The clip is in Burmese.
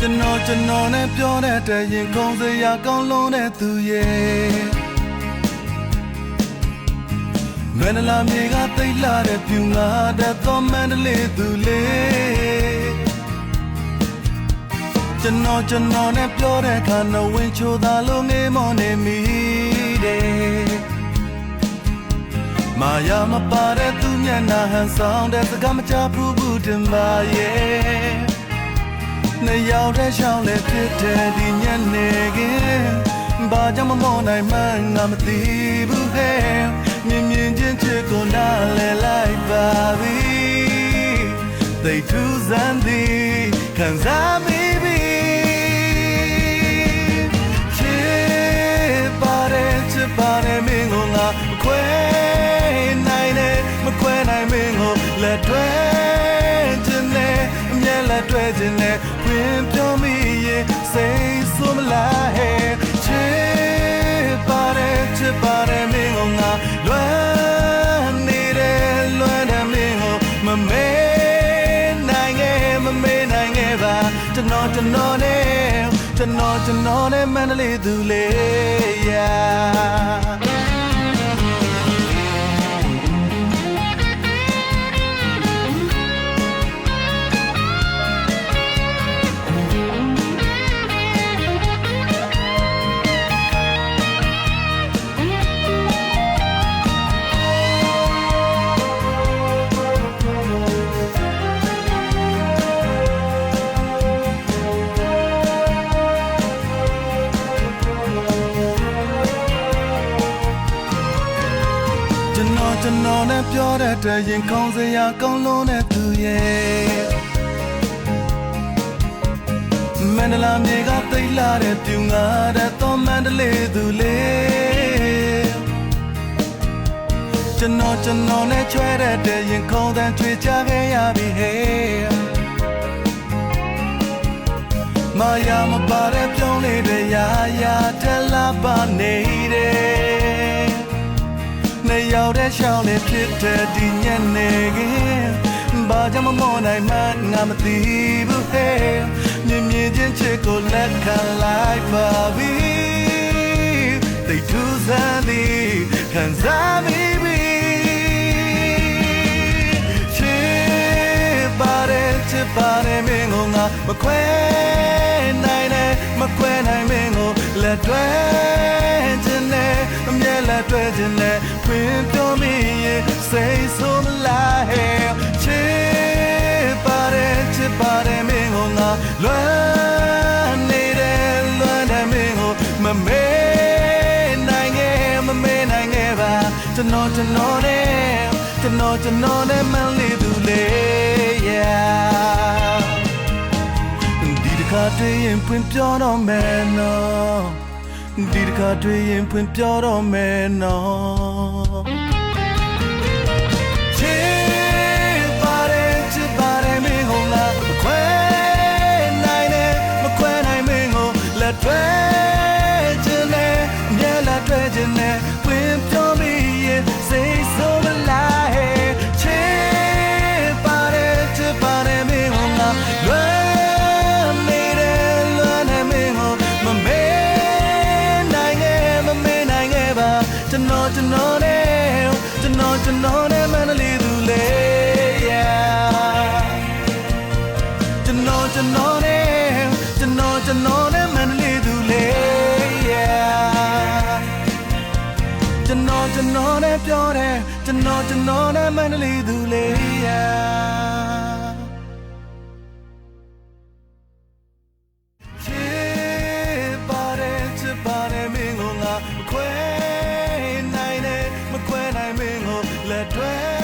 ကျွန်တော်နဲ့ပြောတဲ့တရင်ခုံစရာကောင်းလုံးတဲ့သူရဲ့မန္တလာမြေကသိလာတဲ့ပြူငါတဲ့သောမန္တလေးသူလေးကျွန်တော်နဲ့ပြောတဲ့ခါနဝင်းချိုသာလို့ငေးမောနေမိတယ်မာယာမပါတဲ့သူမျက်နှာဟန်ဆောင်တဲ့စကားမချဘူးတင်ပါရဲ့နှစ်ယောက်တည်းရှောင်းလဲဖြစ်တဲ့ဒီညနေခင်းဘာကြောင့်မမောနိုင်မှငါမသိဘူးဟဲ့မြင်ချင်းချစ်ကိုနားလဲလိုက်ပါပြီသိထူးစမ်းသည်ခံစားမိပြီချစ်ပါတယ်မင်းကိုငါမခွဲနိုင်နဲ့မခွဲနိုင်မင်းကိုလက်တွဲခြင်းနဲ့အမြဲလက်တွဲခြင်းနဲ့ဝင်ပြောမိရင်စိတ်ဆိုးမလားဟဲ့ချစ်ပါတယ်မင်းကိုငါလွမ်းနေတယ်လွမ်းတယ်မင်းကိုမမေးနိုင်ခဲ့ပါကျွန်တော်နဲ့မန္တလေးသူလေးယာကျွန်တော်နဲ့ပြောတဲ့တရင်ခေါင်းစရာကောင်းလုံးတဲ့သူရဲ့မန္တလာမြေကသိလာတဲ့ပြူငါတဲ့သောမန္တလေးသူလေးကျွန်တော်နဲ့ချွဲတဲ့တရင်ခေါင်းတန်းချွေချခဲ့ရပြီဟဲ့မာယာမပါတဲ့ပြောင်းလေးတွေရာတက်လာပါနေတယ်နှစ်ယောက်တည်းရှောင်းနေဖြစ်တဲ့ဒီညနေခင်းဘာကြောင့်မမောနိုင်မှငါမသိဘူးဟဲ့မြင်ချင်းချစ်ကိုလက်ခံလိုက်ပါပြီသိထူးစမ်းသည်ခံစားမိပြီချစ်ပါတယ်မင်းကိုငါမခွဲနိုင်နဲ့မခွဲနိုင်မင်းကိုလက်တွဲခြင်းနဲ့အမြဲလက်တွဲခြင်းနဲ့ဝင်ပြောမိရင်စိတ်ဆိုးမလားဟဲ့ချစ်ပါတယ်မင်းကိုငါလွမ်းနေတယ်လွမ်းတယ်မင်းကိုမမေးနိုင်ခဲ့ပါကျွန်တော်နဲ့မန်လေးသူလေးယာဒီတခါတွေ့ရင်ပွင့်ပြောတော့မယ်နော်ဒီတခါတွေ့ရင်ဖွင့်ပြောတော့မယ်နော်ချစ်ပါတယ်မင်းကိုငါမခွဲနိုင်နဲ့မခွဲနိုင်မင်းကိုလက်တွဲခြင်းနဲ့အမြဲလက်တွဲခြင်းနဲ့ဖွင့်ပြောမိရင်စိတ်ဆိုးမလားဟဲ့ချစ်ပါတယ်မင်းကိုငါလွမ်းနေတယ်လွမ်းတယ်မင်းကိုမမေးကျွန်တော်နဲ့မန္တလေးသူလေးယာကျွန်တော်နဲ့မန္တလေးသူလေးယာကျွန်တော်နဲ့ပြောတယ်ကျွန်တော်နဲ့မန္တလေးသူလေးယာချစ်ပါတယ်မင်းကိုငါခွဲနိုင်နဲ့မခွဲနိုင်မင်းကိုလက်တွဲ